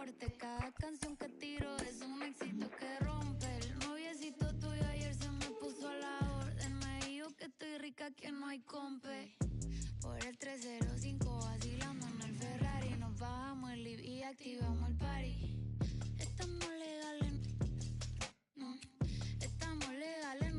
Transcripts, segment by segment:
norte. Cada canción que tiro es un éxito que rompe. El noviecito tuyo ayer se me puso a la orden. Me dijo que estoy rica, que no hay compe. Por el 305 vacilando en el Ferrari. Nos bajamos el live y activamos el party. Estamos legales, no, estamos legales.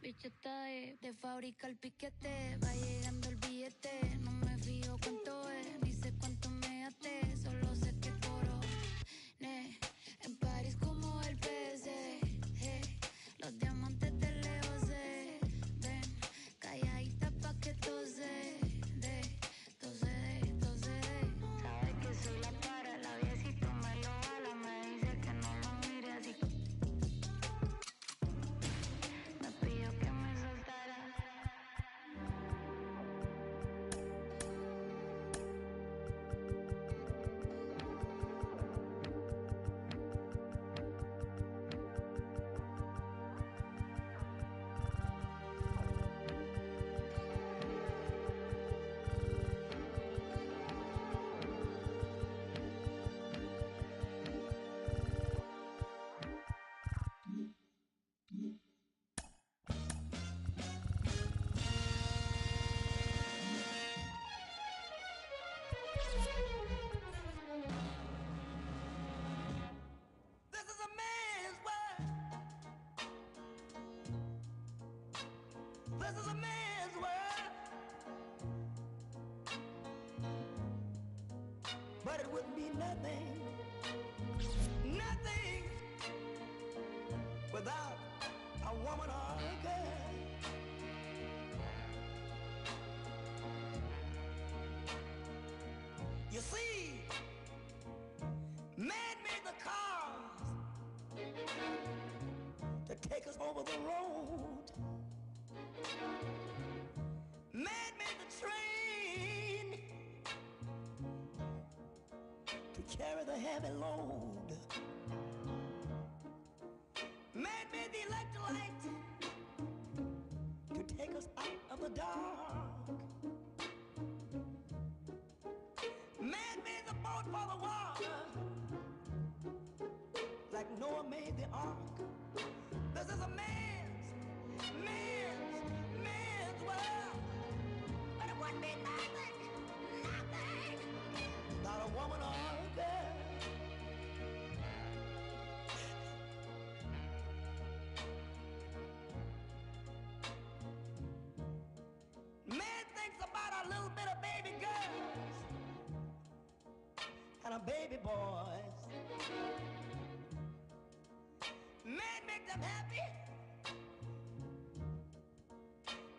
Bicho está de fábrica el piquete. Va llegando el billete. No me fijo cuánto es, ni sé cuánto me gasté. Solo sé que coroné en París como el PC. Los diamantes de lejos se ven. Calladita pa' que tose de. Sabe que soy la para, la viejito me lo jala. Me dice que no lo mire así. Me pidió que me soltara. This is a man's world, but it wouldn't be nothing without a woman or a girl. You see, man made the cars to take us over the road. Man made the train to carry the heavy load. Man made the electric light to take us out of the dark. Man made the boat for the water, like Noah made the ark. This is a man's world, but it wouldn't be nothing without a woman or a girl. Man thinks about a little bit of baby girls and a baby boys. Man make them happy,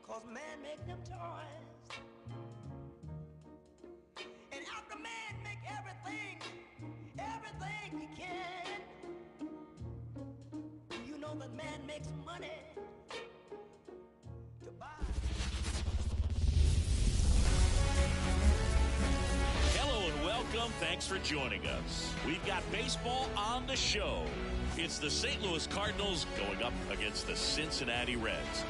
'cause man make them toys. And after man make everything he can, you know that man makes money to buy. Hello and welcome. Thanks for joining us. We've got baseball on the show. It's the St. Louis Cardinals going up against the Cincinnati Reds.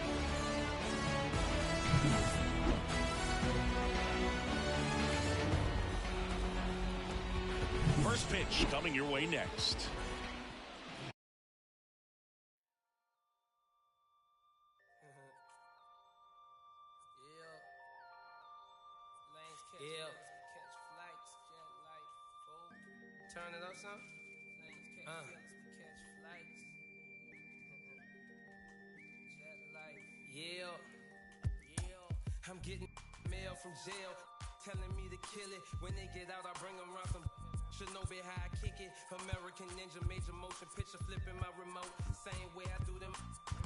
First pitch coming your way next. Yeah. Catch flights, jet life, fold. Turn it up, son. Catch flights. Jet life. Yeah. I'm getting mail from jail, telling me to kill it. When they get out, I bring them around some. Should know be how I kick it. American Ninja, major motion picture, flipping my remote. Same way I do them,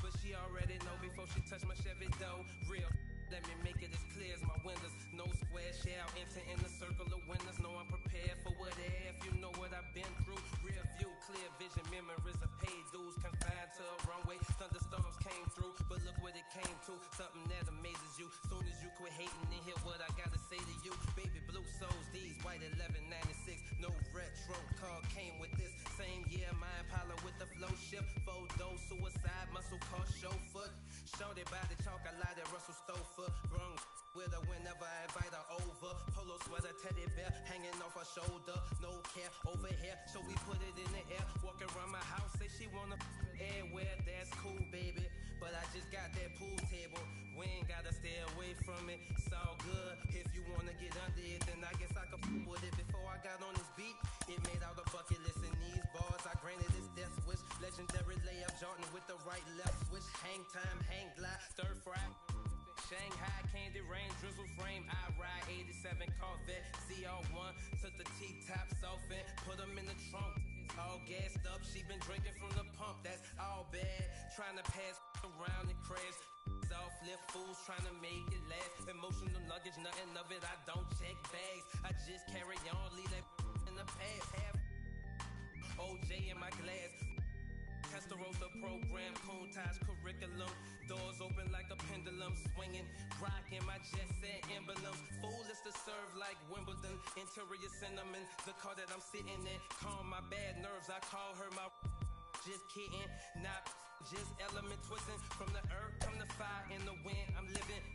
but she already know before she touch my Chevy dough. Real. Let me make it as clear as my windows. No square shall enter in the circle of winners. No, I'm prepared for what if. You know what I've been through. Rear view, clear vision, memories of paid dues. Confined to a runway, thunderstorms came through. But look what it came to, something that amazes you. Soon as you quit hating and hear what I gotta say to you. Baby blue souls, these white 1196. No retro car came with this. Same year, my Impala with the flow ship. Photo, suicide, muscle car, chauffeur. Shorty body chalk, I lied at Russell Stover. Brung with her whenever I invite her over. Polo sweater, teddy bear hanging off her shoulder. No care over here, so we put it in the air. Walking around my house, say she wanna everywhere. That's cool, baby. But I just got that pool table. We ain't gotta stay away from it. It's all good. If you wanna get under it, then I guess I could with it. Before I got on this beat, it made out a bucket list in these bars. I granted this death wish. Legendary layup, Jordan with the right left switch. Hang time, hang glide, stir fry. Shanghai candy rain, drizzle frame. I ride 87 Corvette ZR1. Took the T-tops off and put them in the trunk. All gassed up, she been drinking from the pump. That's all bad. Trying to pass around and crash. Off lip fools trying to make it last. Emotional luggage, nothing of it. I don't check bags. I just carry on, leave that in the past. Have OJ in my glass. Testarossa program, Kuntage curriculum. Doors open like a pendulum, swinging, rocking my jet set emblems. Foolish to serve like Wimbledon. Interior cinnamon, the car that I'm sitting in. Calm my bad nerves, I call her my. Just kidding, not just element twisting. From the earth come the fire in the wind. I'm living,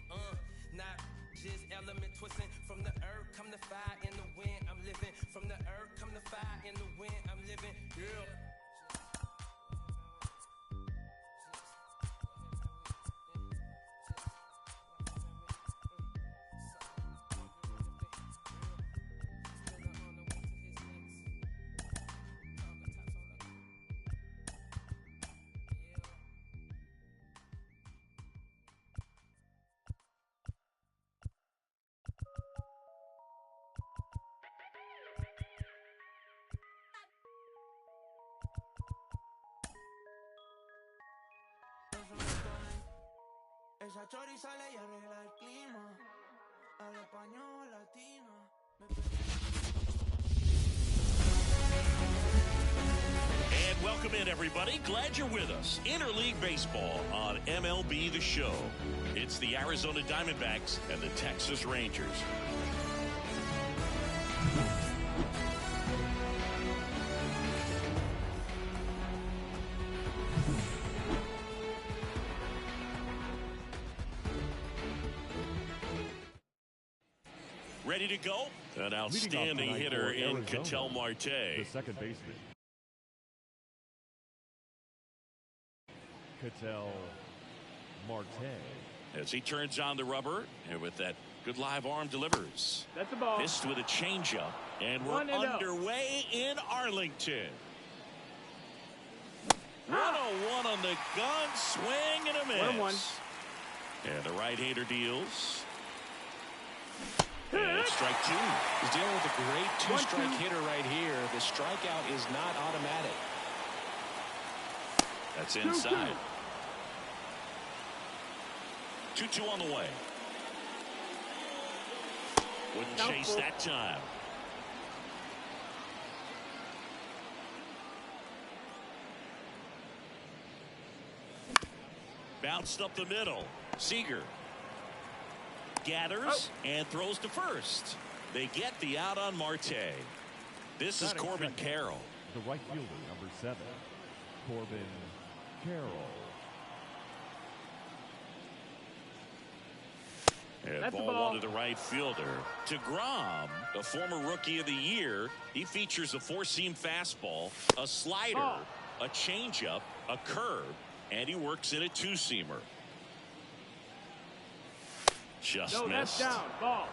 not just element twisting. From the earth come the fire in the wind. I'm living. From the earth come the fire in the wind. I'm living, yeah. Esa chori sale y arregla el clima. Habla español, latina. And welcome in, everybody. Glad you're with us. Interleague Baseball on MLB The Show. It's the Arizona Diamondbacks and the Texas Rangers. Ready to go? An outstanding hitter in Ketel Marte. The second baseman, Ketel Marte. As he turns on the rubber, and with that good live arm delivers. That's the ball. Missed with a changeup, and we're underway in Arlington. 101 on the gun, swing and a miss. 1-1. And the right-hander deals. And strike two. He's dealing with a great two-strike hitter right here. The strikeout is not automatic. That's inside. 2-2 on the way. Wouldn't chase that time. Bounced up the middle. Seager gathers and throws to first. They get the out on Marte. This is Corbin Carroll. The right fielder, number 7, Corbin Carroll. And ball one to the right fielder. DeGrom, a former Rookie of the Year. He features a four-seam fastball, a slider, a changeup, a curve, and he works in a two-seamer. Just missed. That's down. Ball.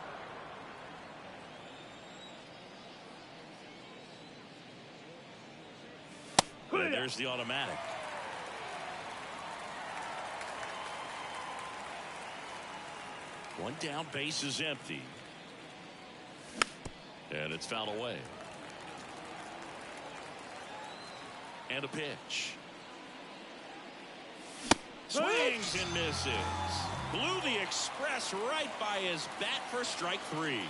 And there's the automatic. One down, base is empty. And it's fouled away. And a pitch. Swings and misses. Blew the express right by his bat for strike three.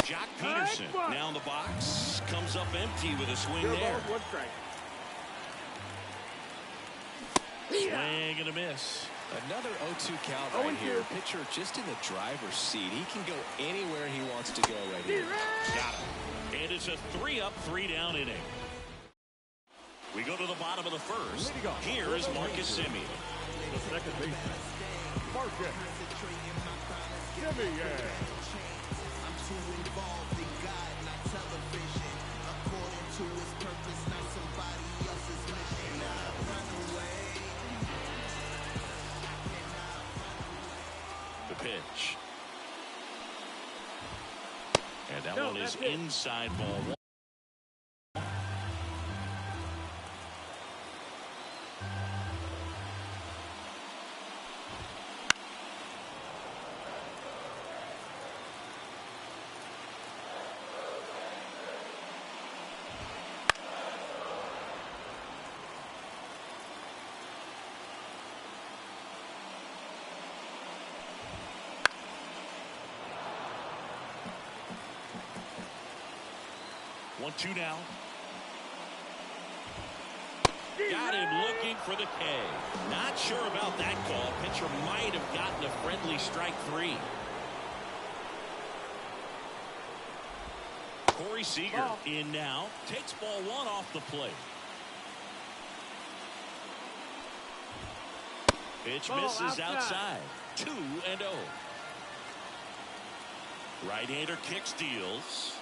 Jock Peterson now in the box. Comes up empty with a swing there. Swing and a miss. Another 0-2 count right here. Pitcher just in the driver's seat. He can go anywhere he wants to go right here. Got him. And it's a 3-up, 3-down inning. We go to the bottom of the first. Here is Marcus Semien. The second baseman, Marcus Semien. Simeon. I'm too involved in God, not television. According to his purpose, not somebody else's mission. Cannot run away. The pitch. And that one is inside ball one. One, two now. Got him looking for the K. Not sure about that call. Pitcher might have gotten a friendly strike three. Corey Seager in now. Takes ball one off the plate. Pitch misses outside. 2-0. Right-hander kick steals.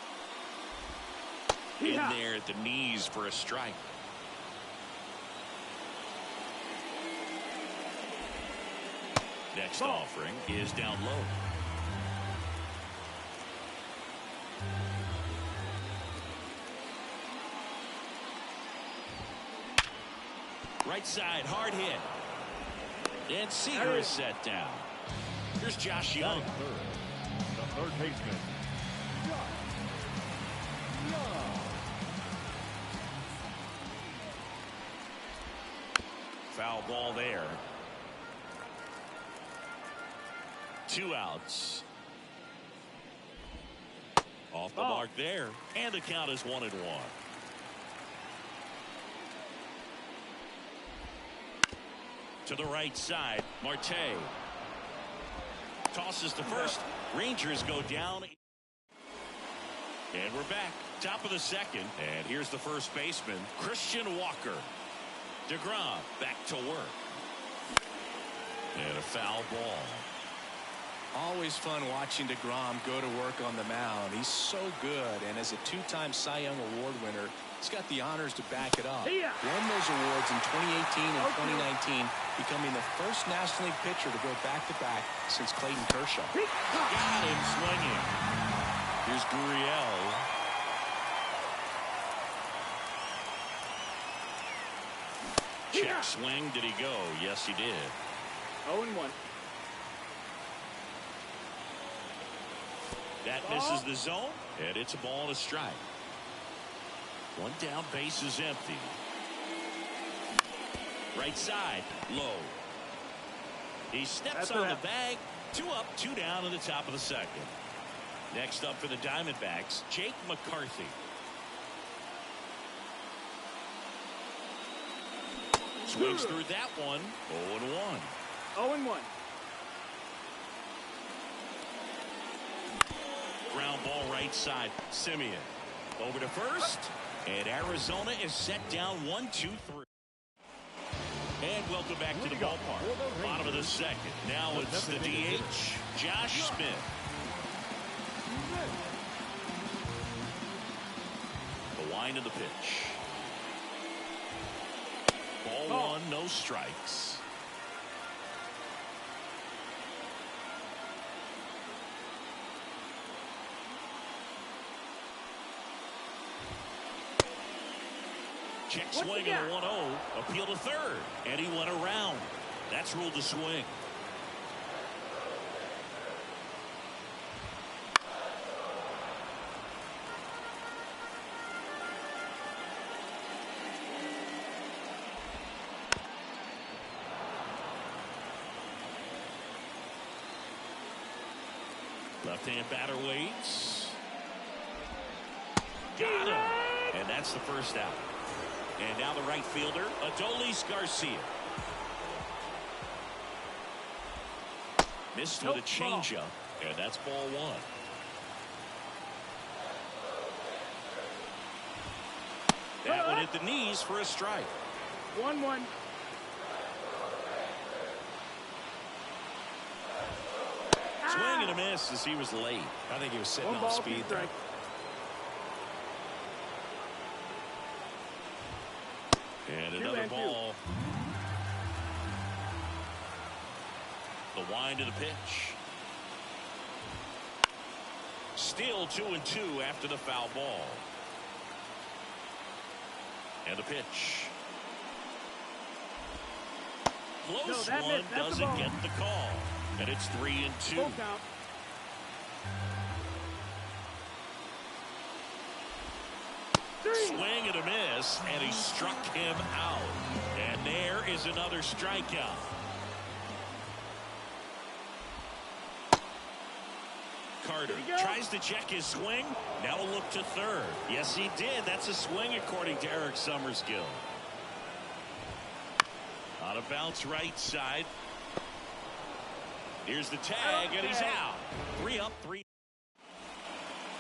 In there at the knees for a strike. Next offering is down low. Right side, hard hit. And Seager is set down. Here's Josh Young. The third baseman. Foul ball there. 2 outs. Off the mark there. And the count is 1-1. To the right side, Marte. Tosses to first. Rangers go down. And we're back. Top of the second. And here's the first baseman, Christian Walker. DeGrom back to work. And a foul ball. Always fun watching DeGrom go to work on the mound. He's so good, and as a two-time Cy Young Award winner, he's got the honors to back it up. Won those awards in 2018 and 2019, becoming the first National League pitcher to go back-to-back since Clayton Kershaw. Got him swinging. Here's Gurriel. Check swing. Did he go? Yes, he did. 0-1. That misses the zone, and it's a ball and a strike. One down, base is empty. Right side, low. He steps on the bag. 2 up, 2 down in the top of the second. Next up for the Diamondbacks, Jake McCarthy. Swings through that one. 0-1. 0-1. Ground ball right side. Simeon over to first. And Arizona is set down 1-2-3. And welcome back to the ballpark. Bottom of the second. Now it's the DH, Josh Smith. The wind of the pitch. Ball one, no strikes. Check swing and a 1-0. Appeal to third. And he went around. That's ruled the swing. Left-hand batter waits. Got him. And that's the first out. And now the right fielder, Adolis Garcia. Missed with a changeup, and that's ball one. That one hit the knees for a strike. 1-1. Swing and a a miss as he was late. I think he was sitting off speed there. And another ball. The wind of the pitch. Still 2-2 after the foul ball. And the pitch. Close one, doesn't get the call. And it's 3-2. Swing and a miss, and he struck him out. And there is another strikeout. Carter tries to check his swing. Now a look to third. Yes, he did. That's a swing according to Eric Summerskill. On a bounce right side. Here's the tag, and he's out. 3 up, 3.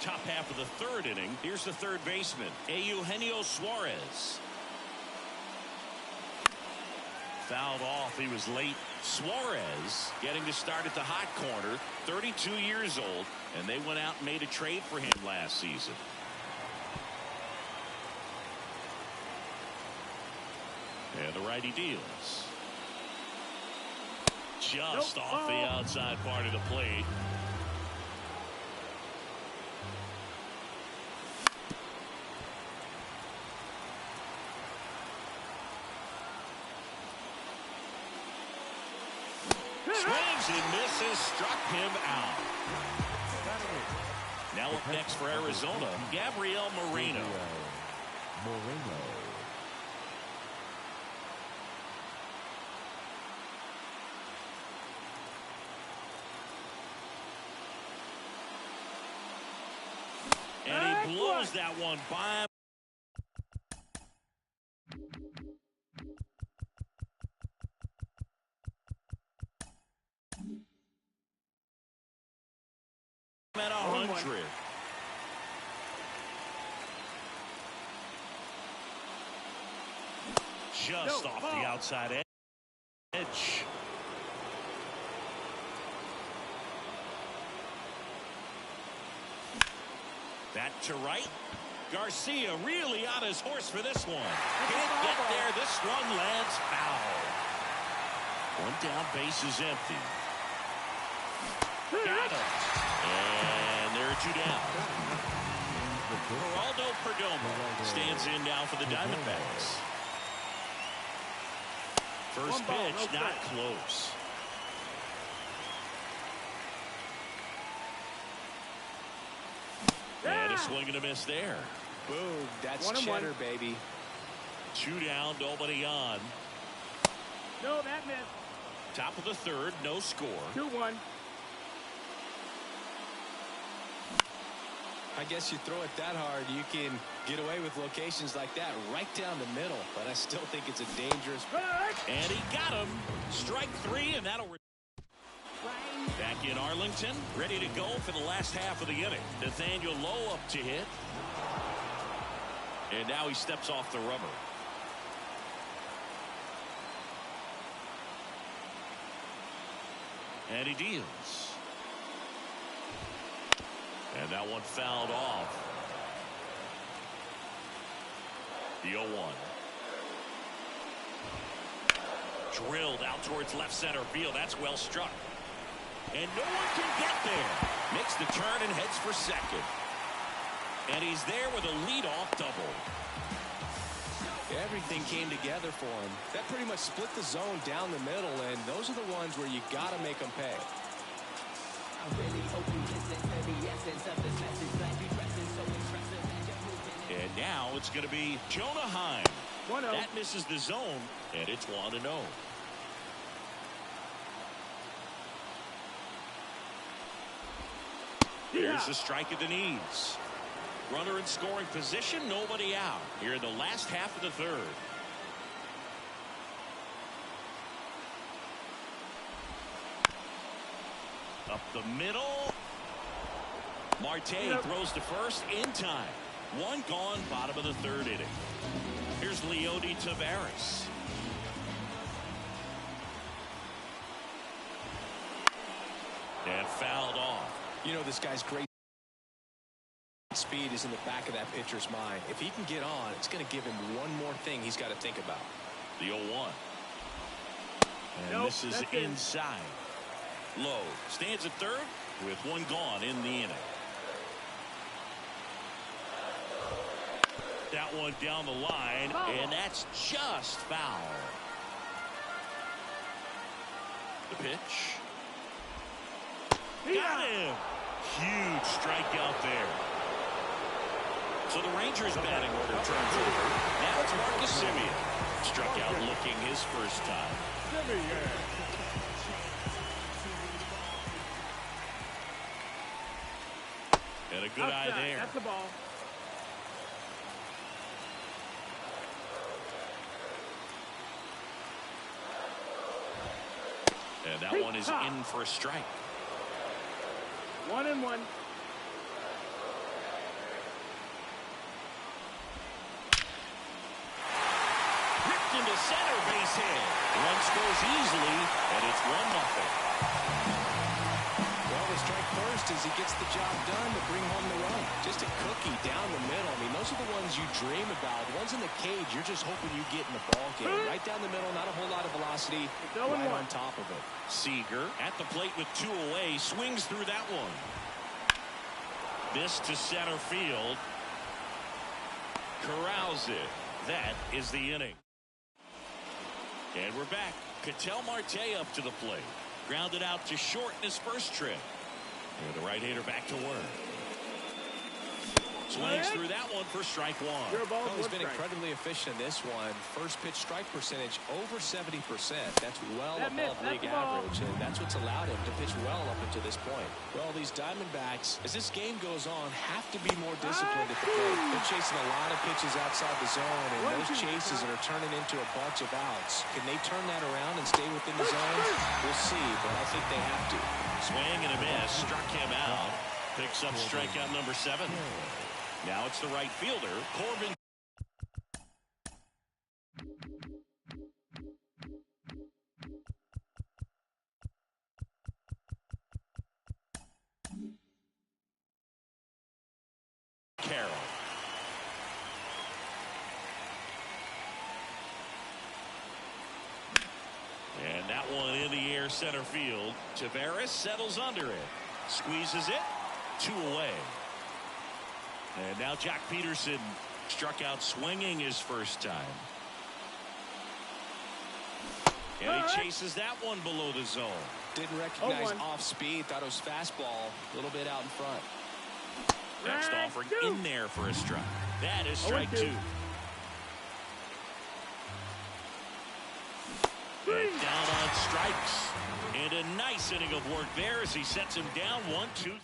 Top half of the third inning. Here's the third baseman, Eugenio Suarez. Fouled off. He was late. Suarez getting to start at the hot corner. 32 years old, and they went out and made a trade for him last season. And the righty deals. Just off the outside part of the plate. Swings and misses, struck him out. Now up next for Arizona, Gabriel Moreno. And he blows that one by. At 100. Just off the outside edge. That to right. Garcia really on his horse for this one. Can't get there. This one lands foul. One down, base is empty. Got him. And there are 2 down. Geraldo Perdomo stands in now for the Diamondbacks. First pitch, not close. And a swing and a miss there. Boom, that's cheddar, baby. 2 down, nobody on. No, that missed. Top of the third, no score. 2-1. I guess you throw it that hard, you can get away with locations like that right down the middle. But I still think it's a dangerous. And he got him. Strike 3, and that'll. Back in Arlington, ready to go for the last half of the inning. Nathaniel Lowe up to hit. And now he steps off the rubber. And he deals. And that one fouled off. The 0-1. Drilled out towards left center field. That's well struck. And no one can get there. Makes the turn and heads for second. And he's there with a leadoff double. Everything came together for him. That pretty much split the zone down the middle, and those are the ones where you got to make them pay. And now it's going to be Jonah Heim. That misses the zone, and it's 1-0. Here's the strike at the knees. Runner in scoring position, nobody out. Here in the last half of the third. Up the middle. Marte throws to first in time. 1 gone, bottom of the third inning. Here's Leody Taveras. And fouled off. You know, this guy's great speed is in the back of that pitcher's mind. If he can get on, it's going to give him one more thing he's got to think about. The 0-1. And this is inside. Lowe stands at third with one gone in the inning. That one down the line, and that's just foul. The pitch. Got him. Huge strikeout there. So the Rangers batting order turns over. Now it's Marcus Semien. Struck out looking his first time. And a good eye there. That's the ball. And that one is in for a strike. 1-1. Ripped into center, base hit. Run scores easily, and it's 1-0. Well, the strike first as he gets the job done to bring home the run. Just a cookie down the middle. I mean, those are the ones you dream about. The ones in the cage, you're just hoping you get in the ball game. Right down the middle, not a whole lot of velocity. Right on top of it. Seager at the plate with 2 away, swings through that one. This to center field. Corrals it. That is the inning. And we're back. Ketel Marte up to the plate. Grounded out to short in his first trip. And the right-hander back to work. Swings through that one for strike one. Well, he's been incredibly efficient in this one. First pitch strike percentage over 70%. That's well above league average, and that's what's allowed him to pitch well up until this point. Well, these Diamondbacks, as this game goes on, have to be more disciplined at the plate. They're chasing a lot of pitches outside the zone, and those chases are turning into a bunch of outs. Can they turn that around and stay within the zone? We'll see, but I think they have to. Swing and a miss. Struck him out. Picks up strikeout number 7. Now it's the right fielder, Corbin. Carroll. And that one in the air center field. Tavares settles under it. Squeezes it. 2 away. And now Jack Peterson struck out swinging his first time. And he chases that one below the zone. Didn't recognize off speed. Thought it was fastball. A little bit out in front. Next offering in there for a strike. That is strike 2. And down on strikes. And a nice inning of work there as he sets him down 1-2.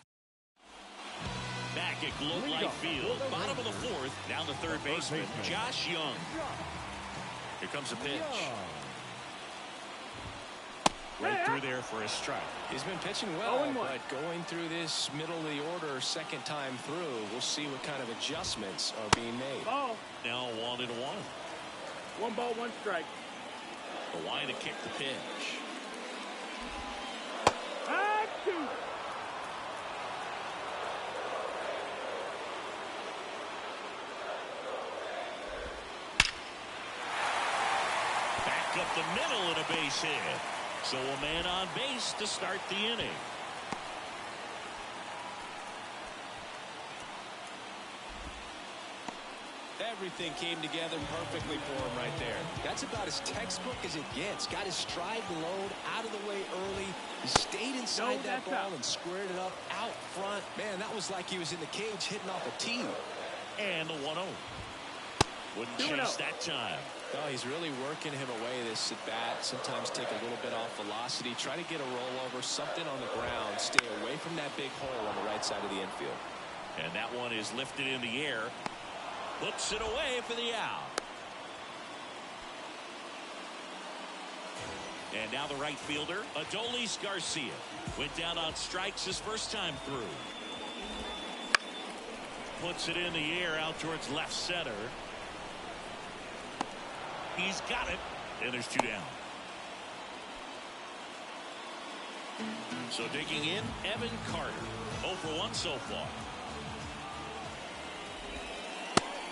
Back at Globe Life Field, bottom of the 4th, down to third baseman, Josh Young. Here comes a pitch. Right through there for a strike. He's been pitching well, but going through this middle of the order second time through, we'll see what kind of adjustments are being made. Ball. Now 1-1. 1 ball, 1 strike. The line to kick the pitch. 2. Back up the middle and a base hit. So a man on base to start the inning. Everything came together perfectly for him right there. That's about as textbook as it gets. Got his stride load out of the way early. He stayed inside that ball and squared it up out front. Man, that was like he was in the cage hitting off a tee. And the 1-0. Wouldn't chase that time. No, he's really working him away this at bat. Sometimes take a little bit off velocity. Try to get a rollover, something on the ground. Stay away from that big hole on the right side of the infield. And that one is lifted in the air. Puts it away for the out. And now the right fielder, Adolis Garcia. Went down on strikes his first time through. Puts it in the air out towards left center. He's got it. And there's 2 down. So digging in, Evan Carter. 0 for 1 so far.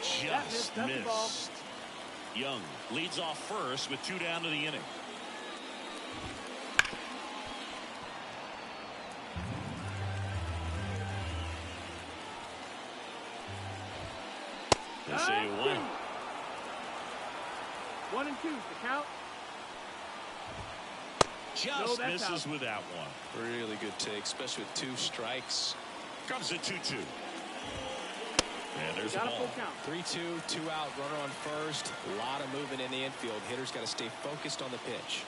Just missed. Young leads off first with 2 down to the inning. They say you win. 1 and 2 to count. Just misses with that one. Really good take, especially with 2 strikes. Comes at 2-2. And there's the ball. 3-2, 2 out, runner on first. A lot of movement in the infield. Hitter's got to stay focused on the pitch.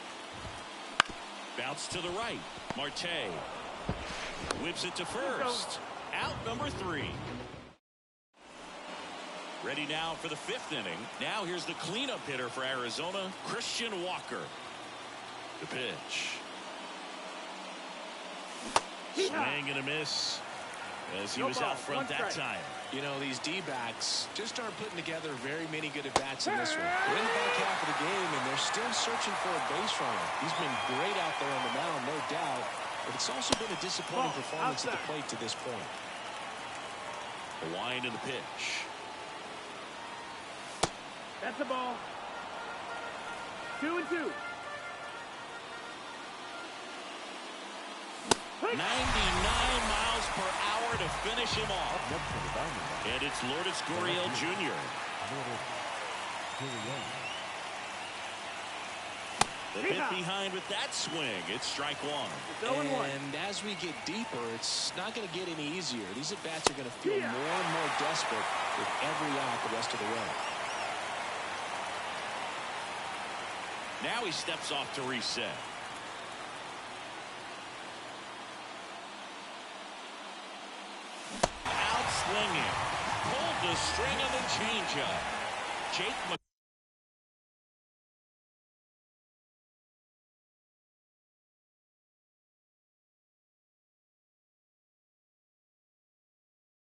Bounce to the right. Marte whips it to first. Out number 3. Ready now for the 5th inning. Now here's the cleanup hitter for Arizona, Christian Walker. The pitch. Swing and a miss as he was out front that time. You know, these D-backs just aren't putting together very many good at-bats in this one. They're in the back half of the game, and they're still searching for a base runner. He's been great out there on the mound, no doubt, but it's also been a disappointing performance at the plate to this point. The wind and the pitch. That's the ball. 2 and 2. 99 miles per hour to finish him off. And it's Lourdes Gurriel Jr. The hit behind with that swing. It's strike 1. And as we get deeper, it's not going to get any easier. These at-bats are going to feel more and more desperate with every out the rest of the way. Now he steps off to reset. Out swinging. Pulled the string on the changeup. Jake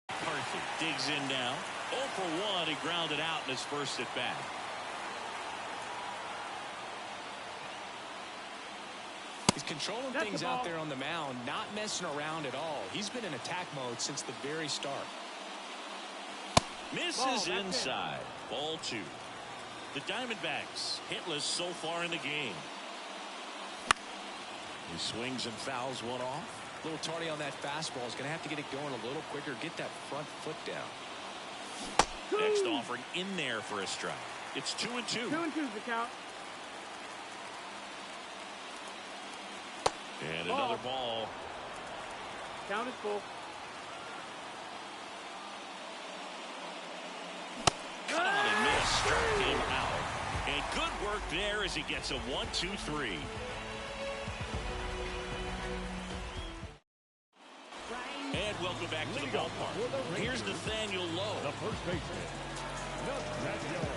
McCarthy digs in now. 0 for 1. He grounded out in his first at bat. He's controlling things out there on the mound, not messing around at all. He's been in attack mode since the very start. Misses inside. Ball 2. The Diamondbacks hitless so far in the game. He swings and fouls one off. A little tardy on that fastball. He's going to have to get it going a little quicker. Get that front foot down. Next offering in there for a strike. It's 2 and 2. 2 and 2's the count. And another ball. Count is full. Cut on and miss. Struck him out. And good work there as he gets a 1-2-3. And welcome back to the ballpark. Here's Nathaniel Lowe. The first baseman, Nathaniel Lowe.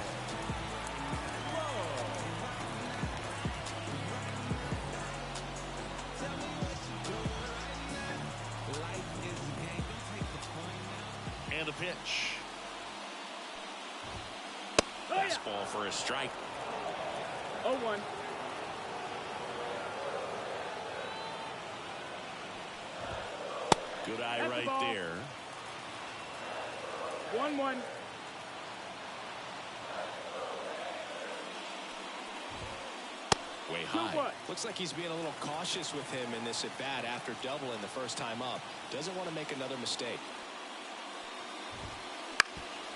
And the pitch. Fastball for a strike. 0-1. Good eye right there. 1-1. Way high. Looks like he's being a little cautious with him in this at bat after doubling the first time up. Doesn't want to make another mistake.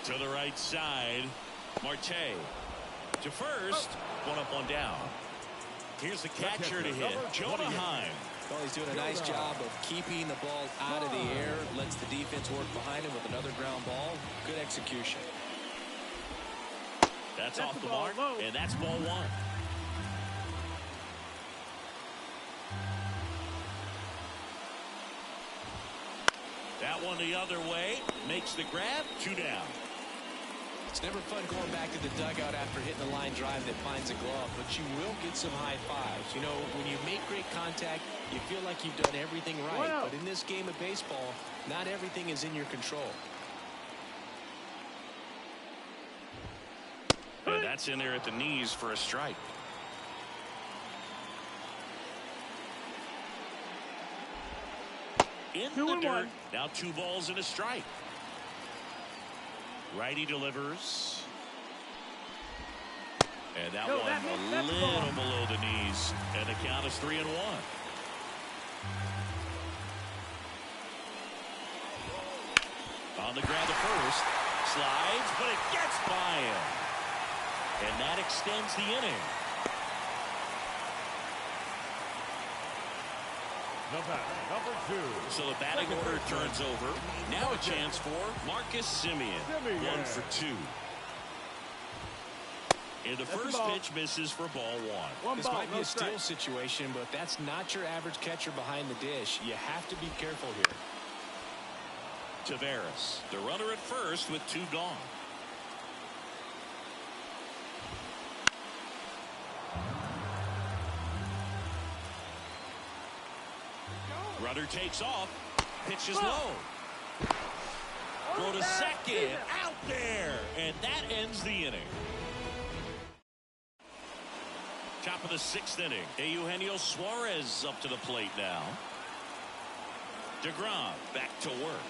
To the right side. Marte to first. One up, one down. Here's the catcher to hit. Jonah Heim. Well, he's doing a nice job of keeping the ball out of the air. Lets the defense work behind him with another ground ball. Good execution. That's off the mark, and that's ball 1. That one the other way. Makes the grab. 2 down. It's never fun going back to the dugout after hitting a line drive that finds a glove, but you will get some high fives. You know, when you make great contact, you feel like you've done everything right. But in this game of baseball, not everything is in your control. And that's in there at the knees for a strike. in the dirt. Now 2 balls and a strike. Righty delivers. And that one a little below the knees. And the count is 3-1. On the ground to first. Slides, but it gets by him. And that extends the inning. The batter, number 2. So the batting order turns over. Now a chance for Marcus Semien. 1 for 2. And the first pitch misses for ball 1. This might be a steal situation, but that's not your average catcher behind the dish. You have to be careful here. Taveras, the runner at first with 2 gone. Runner takes off. Pitch is low. Throw to second. Out there. And that ends the inning. Top of the 6th inning. Eugenio Suarez up to the plate now. DeGrom back to work.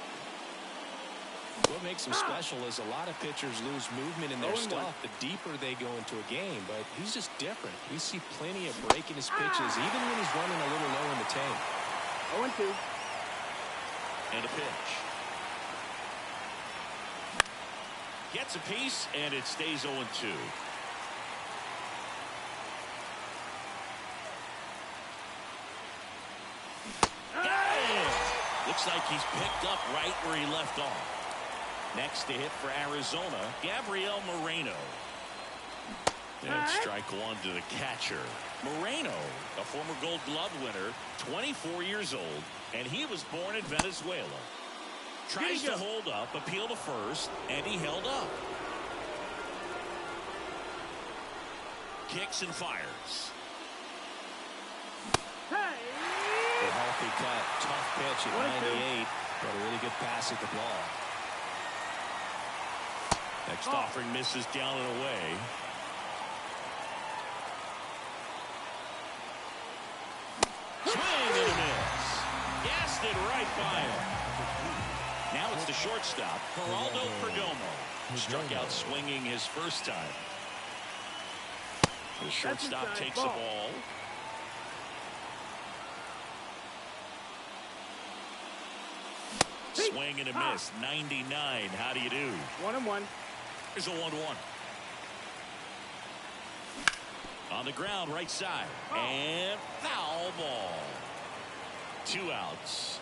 What makes him special is a lot of pitchers lose movement in their stuff the deeper they go into a game, but he's just different. We see plenty of breaking his pitches, even when he's running a little low in the tank. 0-2. And a pitch. Gets a piece, and it stays 0-2. Looks like he's picked up right where he left off. Next to hit for Arizona, Gabriel Moreno. And strike 1 to the catcher. Moreno, a former Gold Glove winner, 24 years old, and he was born in Venezuela. Tries to hold up, appeal to first, and he held up. Kicks and fires. A healthy cut, tough pitch at 98, but a really good pass at the ball. Next offering misses down and away. Swing and a miss. Gassed it right by him. Now it's the shortstop, Geraldo Perdomo. Struck out swinging his first time. The shortstop takes the ball. Swing and a miss. 99. How do you do? 1-1. Here's a 1-1. On the ground, right side. And foul ball. 2 outs.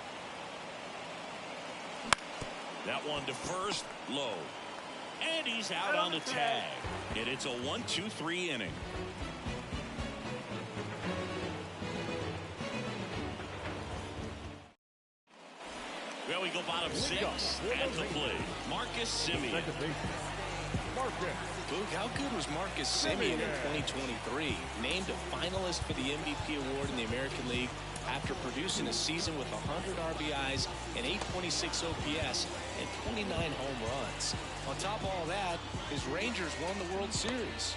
That one to first, low. And he's out on the tag. And it's a 1-2-3 inning. Well, we go bottom 6 at the plate. Marcus Semien. Luke, how good was Marcus Semien in 2023? Named a finalist for the MVP award in the American League after producing a season with 100 RBIs and 826 OPS and 29 home runs. On top of all that, his Rangers won the World Series.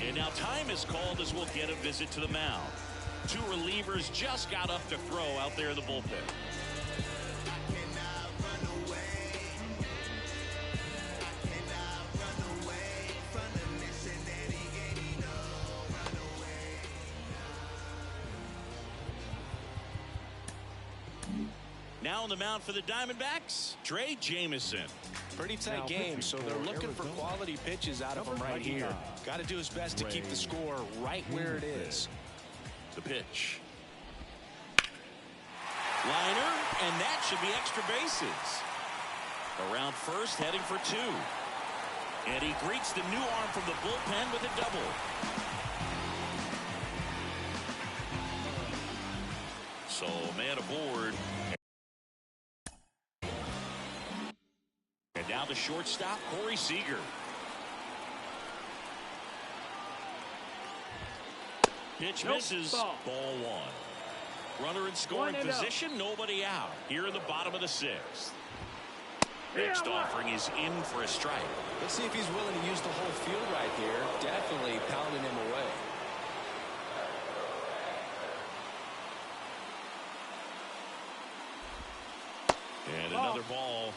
And now time is called as we'll get a visit to the mound. 2 relievers just got up to throw out there in the bullpen. Now on the mound for the Diamondbacks, Trey Jameson. Pretty tight game, so they're looking for quality pitches out of him right here. Got to do his best to keep the score right where it is. The pitch. Liner, and that should be extra bases. Around first, heading for 2. And he greets the new arm from the bullpen with a double. So, man aboard. And now the shortstop, Corey Seager. Pitch misses. Ball 1. Runner in scoring position, nobody out. Here in the bottom of the 6th. Next offering is in for a strike. Let's see if he's willing to use the whole field right here. Definitely pounding him away. And another ball.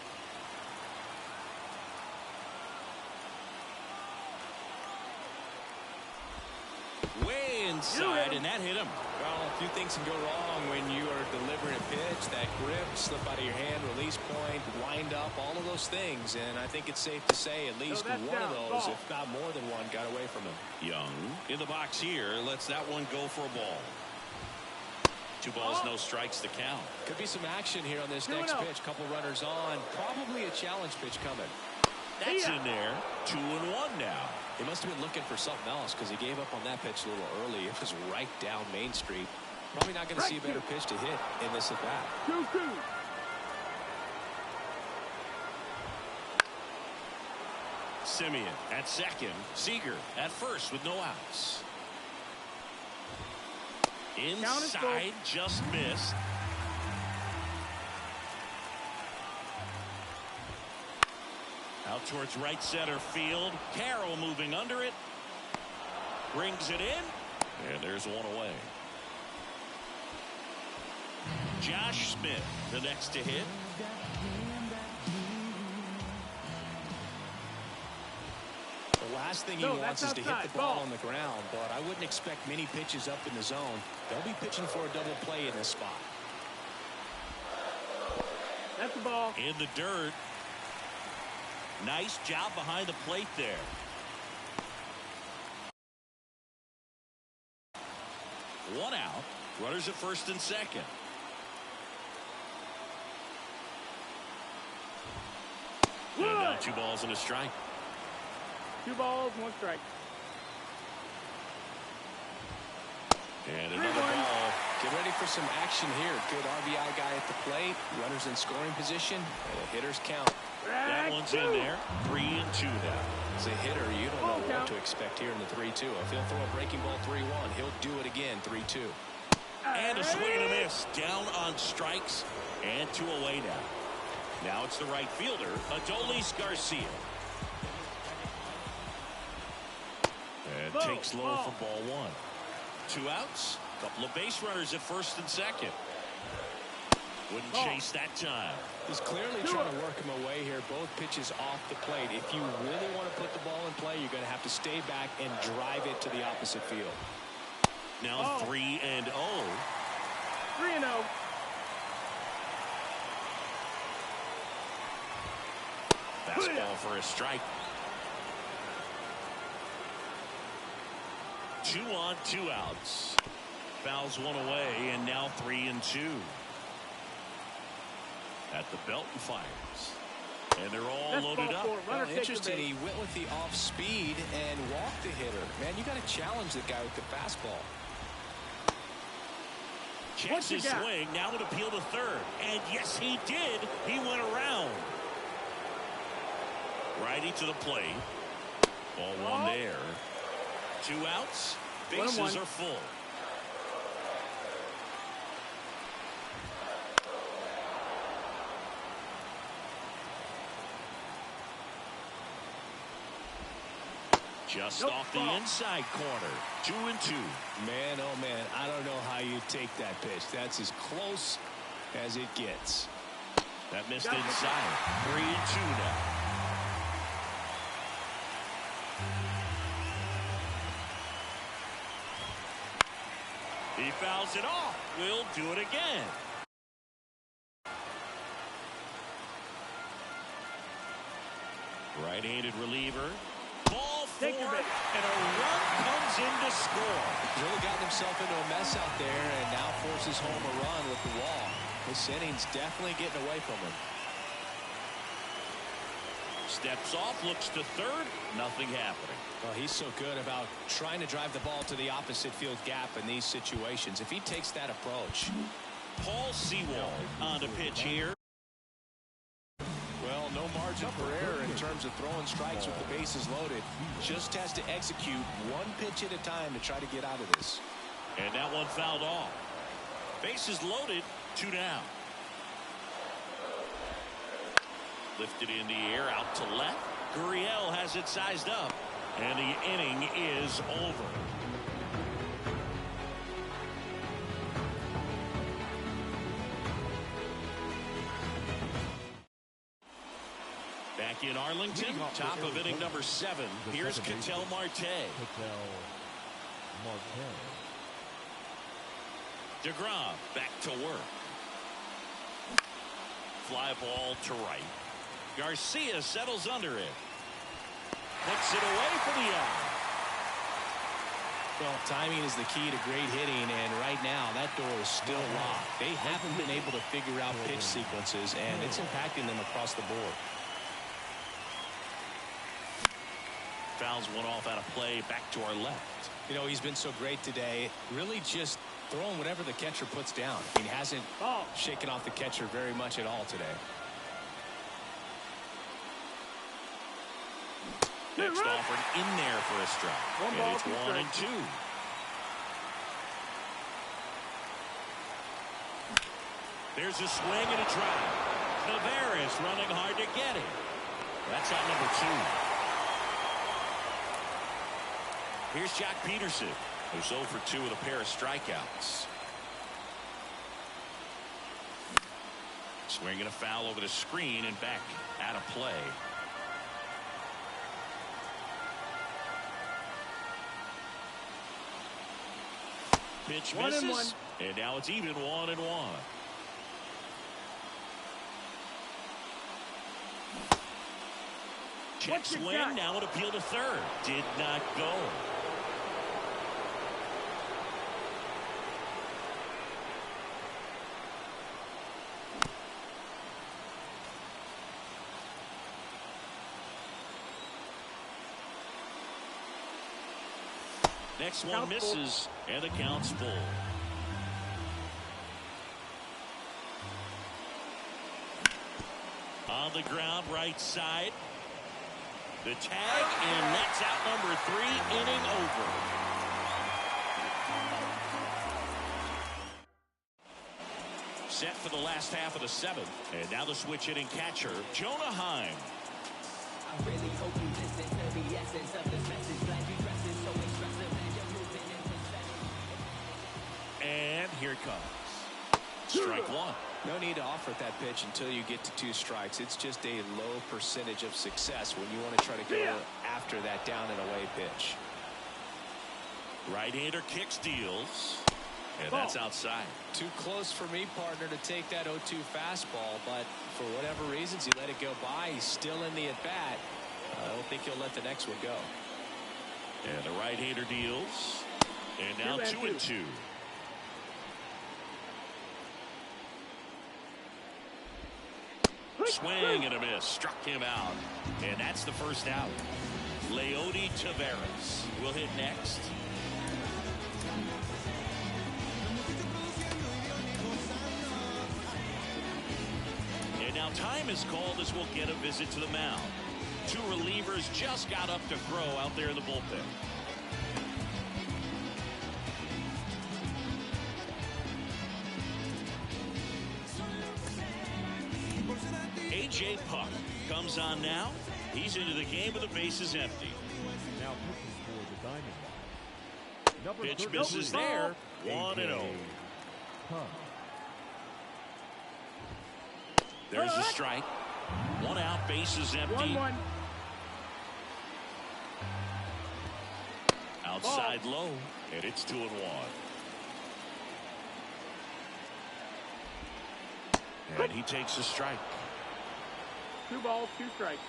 Way inside, and that hit him. Well, a few things can go wrong when you are delivering a pitch. That grip, slip out of your hand, release point, wind up, all of those things. And I think it's safe to say at least one of those, if not more than one, got away from him. Young in the box here lets that one go for a ball. 2 balls, no strikes to count. Could be some action here on this next pitch. Couple runners on. Probably a challenge pitch coming. That's in there. 2-1 now. He must have been looking for something else because he gave up on that pitch a little early. It was right down Main Street. Probably not going to see a better pitch to hit in this at bat. 2-2. Simeon at second. Seager at first with no outs. Inside, just missed. Out towards right center field. Carroll moving under it. Brings it in. And there's one away. Josh Smith, the next to hit. The last thing he wants is to hit the ball on the ground, but I wouldn't expect many pitches up in the zone. They'll be pitching for a double play in this spot. That's the ball. In the dirt. Nice job behind the plate there. One out. Runners at first and second. And now 2 balls and a strike. 2 balls, 1 strike. And another ball. Get ready for some action here. Good RBI guy at the plate. Runners in scoring position. And hitters count. That one's in there. 3-2 now. As a hitter, you don't know what to expect here in the 3-2. If he'll throw a breaking ball 3-1, he'll do it again 3-2. And a swing and a miss. Down on strikes. And 2 away now. Now it's the right fielder, Adolis Garcia. And takes low for ball 1. 2 outs. Couple of base runners at first and second. Wouldn't chase that time. He's clearly trying to work him away here. Both pitches off the plate. If you really want to put the ball in play, you're going to have to stay back and drive it to the opposite field. Now 3-0. 3-0. Fastball for a strike. 2 on, 2 outs. Fouls 1 away, and now 3-2. At the belt and fires. And they're all loaded up. Well, interesting. He went with the off speed and walked the hitter. Man, you got to challenge the guy with the fastball. Checks his swing. Now an appeal to third. And yes, he did. He went around. Righty to the plate. Ball 1 there. 2 outs. Bases are full. Just off the inside corner. 2-2. Man, oh man, I don't know how you take that pitch. That's as close as it gets. That missed inside. 3-2 now. He fouls it off. We'll do it again. Right-handed reliever. Ball 4, and a run comes in to score. He's really gotten himself into a mess out there and now forces home a run with the wall. This inning's definitely getting away from him. Steps off, looks to third, nothing happening. Well, he's so good about trying to drive the ball to the opposite field gap in these situations. If he takes that approach. Paul Sewald on the pitch here. Well, no margin for error in terms of throwing strikes with the bases loaded. Just has to execute 1 pitch at a time to try to get out of this. And that one fouled off. Bases loaded, 2 down. Lifted in the air, out to left. Gurriel has it sized up. And the inning is over. back in Arlington, top of inning number 7. Here's Ketel Marte. DeGrom back to work. Fly ball to right. Garcia settles under it. Puts it away for the out. Well, timing is the key to great hitting, and right now that door is still locked. They haven't been able to figure out pitch sequences, and it's impacting them across the board. Fouls one off out of play, back to our left. You know, he's been so great today, really just throwing whatever the catcher puts down. He hasn't shaken off the catcher very much at all today. Next offered in there for a strike. And it's 1-2. There's a swing and a drive. Tavares running hard to get it. That's out number 2. Here's Jack Peterson, who's 0 for 2 with a pair of strikeouts. Swinging a foul over the screen and back out of play. Pitch misses, and now it's even 1-1. Check swing, now an appeal to third. Did not go. Next one misses, and the count's full. On the ground, right side. The tag, and that's out number 3, inning over. Set for the last half of the 7th. And now the switch hitting catcher, Jonah Heim. I really hope you listen to the essence of this message. Glad you dressed it so expressive and you're moving in perspective. And here it comes. Strike 1. No need to offer that pitch until you get to 2 strikes. It's just a low percentage of success when you want to try to go after that down and away pitch. Right-hander kicks, deals, and that's outside. Too close for me, partner, to take that 0-2 fastball, but for whatever reasons he let it go by. He's still in the at-bat. I don't think he'll let the next one go. And the right-hander deals, and now 2-2. Swing and a miss, struck him out, and that's the first out. Leody Taveras will hit next. And now time is called as we'll get a visit to the mound. 2 relievers just got up to throw out there in the bullpen. A.J. Puck comes on now. He's into the game with the bases empty. Now pitching for the Diamondbacks. Pitch misses there. 1-0. There's a strike. 1 out, bases empty. 1-1. Outside low, and it's 2-1. And he takes a strike. 2 balls, 2 strikes.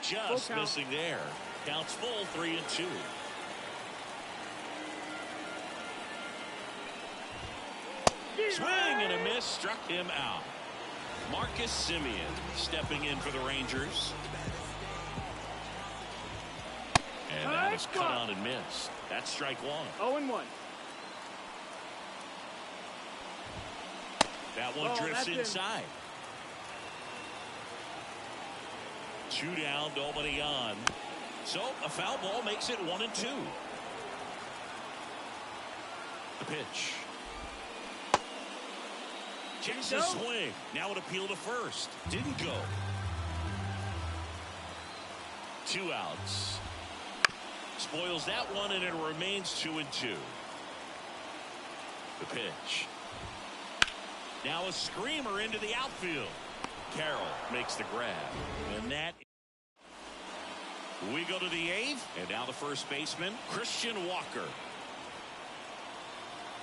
Just missing there. Counts full, 3-2. Swing and a miss, struck him out. Marcus Semien stepping in for the Rangers. And that is cut on and missed. That's strike 1. 0-1. That one drifts inside. 2 down, nobody on. So a foul ball makes it 1-2. The pitch. Checks the swing. Now an appeal to first. Didn't go. 2 outs. Spoils that one, and it remains 2-2. The pitch. Now a screamer into the outfield. Carroll makes the grab. And that. We go to the 8th. And now the first baseman, Christian Walker.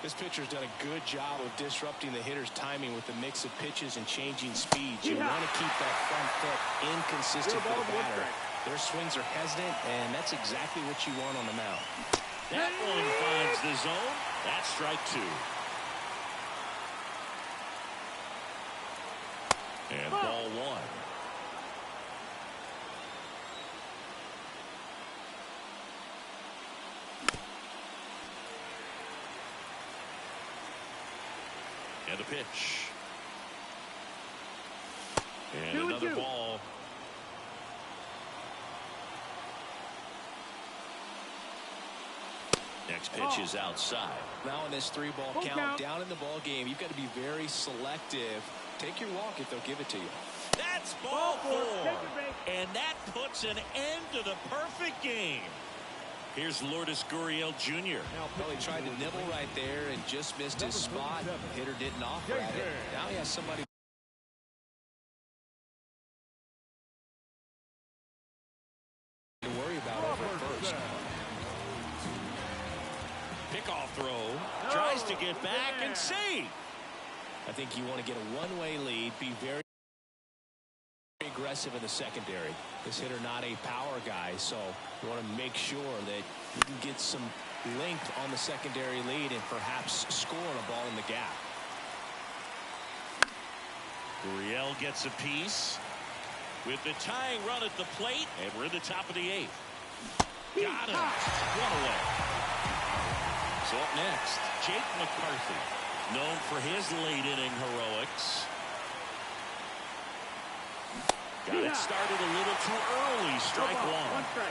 This pitcher's done a good job of disrupting the hitter's timing with the mix of pitches and changing speeds. You want to keep that front foot inconsistent for the batter. Their swings are hesitant, and that's exactly what you want on the mound. That one finds the zone. That's strike 2. And ball 1. And a pitch. And another ball. Next pitch is outside. Now in this 3-ball count, down in the ball game, you've got to be very selective. Take your walk if they'll give it to you. That's ball 4. And that puts an end to the perfect game. Here's Lourdes Gurriel Jr. Well, he tried to nibble right there and just missed his spot. The hitter didn't offer at it. Now he has somebody to worry about over at first. Pickoff throw. Tries to get back and save. I think you want to get a one-way lead. Be very aggressive in the secondary. This hitter not a power guy, so you want to make sure that you can get some length on the secondary lead and perhaps score a ball in the gap. Gurriel gets a piece with the tying run at the plate, and we're in the top of the 8th. Got him. One away. So up next, Jake McCarthy, known for his late inning heroics. Got it started a little too early. Strike 1.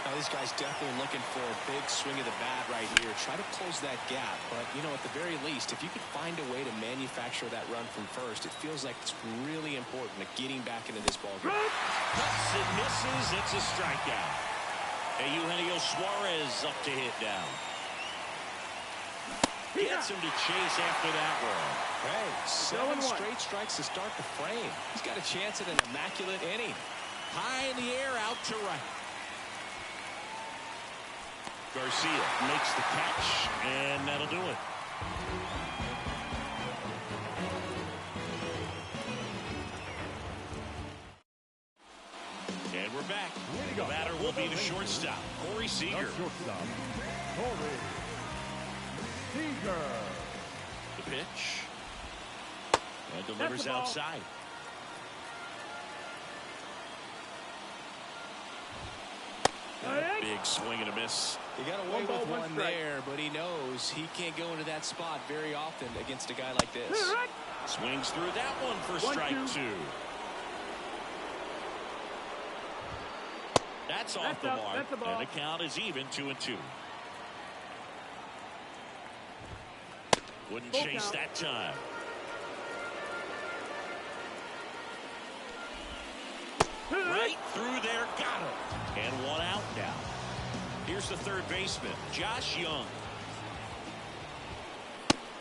Now, this guy's definitely looking for a big swing of the bat right here. Try to close that gap. But, you know, at the very least, if you could find a way to manufacture that run from first, it feels like it's really important to getting back into this ball game. Cuts and misses. It's a strikeout. And Eugenio Suarez up to hit down. Gets him to chase after that one. Hey, 7 straight strikes to start the frame. He's got a chance at an immaculate inning. High in the air, out to right. Garcia makes the catch, and that'll do it. And we're back. The batter will be the shortstop, Corey Seager. The pitch. And delivers outside. Big swing and a miss. He got away with one there, but he knows he can't go into that spot very often against a guy like this. Swings through that one for strike 2. That's off the mark. And the count is even 2-2. Wouldn't chase that time. Right through there, got him. And one out now. Here's the third baseman, Josh Young.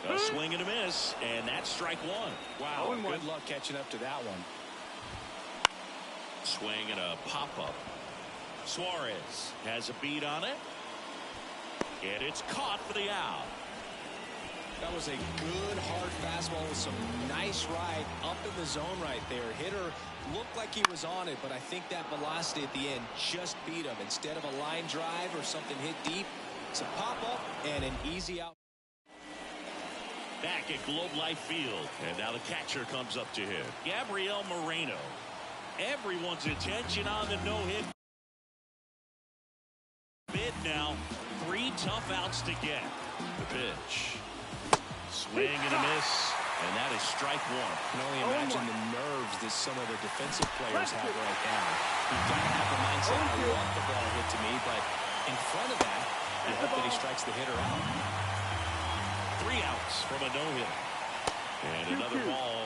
A swing and a miss, and that's strike 1. Wow, good luck catching up to that one. Swing and a pop-up. Suarez has a beat on it. And it's caught for the out. That was a good hard fastball with some nice ride up in the zone right there. Hitter looked like he was on it, but I think that velocity at the end just beat him. Instead of a line drive or something hit deep, it's a pop-up and an easy out. Back at Globe Life Field, and now the catcher comes up to him, Gabriel Moreno. Everyone's attention on the no-hit bid now. 3 tough outs to get. The pitch. Swing and a miss, and that is strike 1. I can only imagine the nerves that some of the defensive players have right now. You've got to have the mindset, I want the ball hit to me, but in front of that, you hope that he strikes the hitter out. 3 outs from a no-hit. And another ball.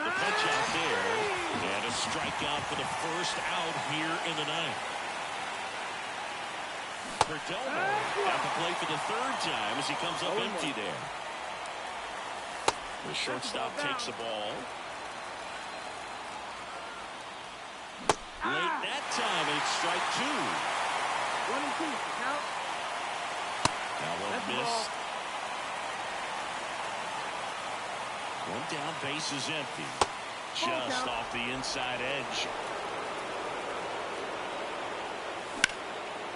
The pitch out there, and a strikeout for the first out here in the ninth. Perdomo at the plate for the 3rd time as he comes up empty there. The shortstop takes the ball. Late that time, and it's strike 2. 1 and 2. Count. Now one miss. One down, base is empty. Just off the inside edge.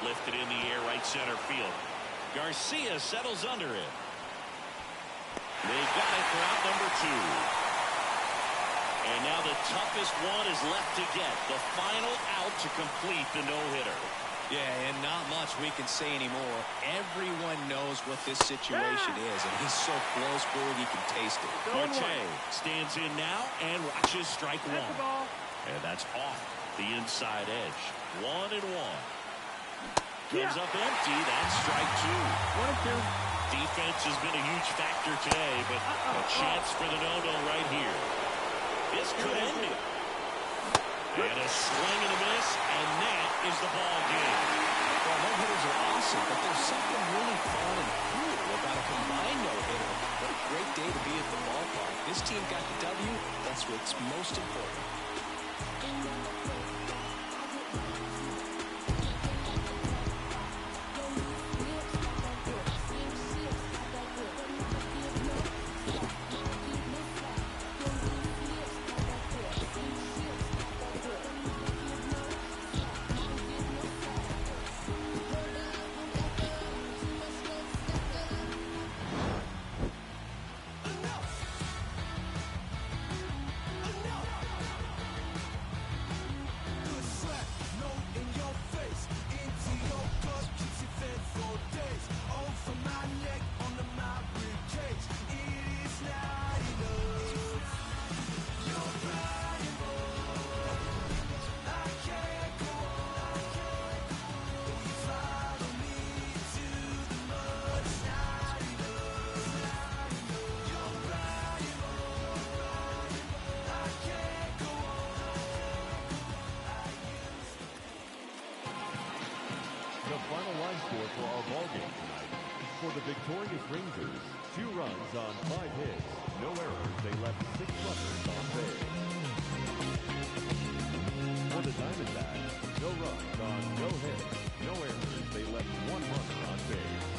Lifted in the air, right center field. Garcia settles under it. They got it for out number 2. And now the toughest one is left to get. The final out to complete the no-hitter. Yeah, and not much we can say anymore. Everyone knows what this situation is, and he's so close, Boog, he can taste it. Marte stands in now and watches strike 1. And that's off the inside edge. 1-1. Comes up empty. That's strike 2. 1 and 2. Defense has been a huge factor today, but a chance for the no-no right here. This could end it. And a swing and a miss, and that is the ball game. Well, no-hitters are awesome, but there's something really fun and cool about a combined no-hitter. What a great day to be at the ballpark. This team got the W. That's what's most important. The final line score for our ballgame tonight. For the victorious Rangers, 2 runs on 5 hits, no errors. They left 6 runners on base. For the Diamondbacks, no runs on no hits, no errors. They left 1 runner on base.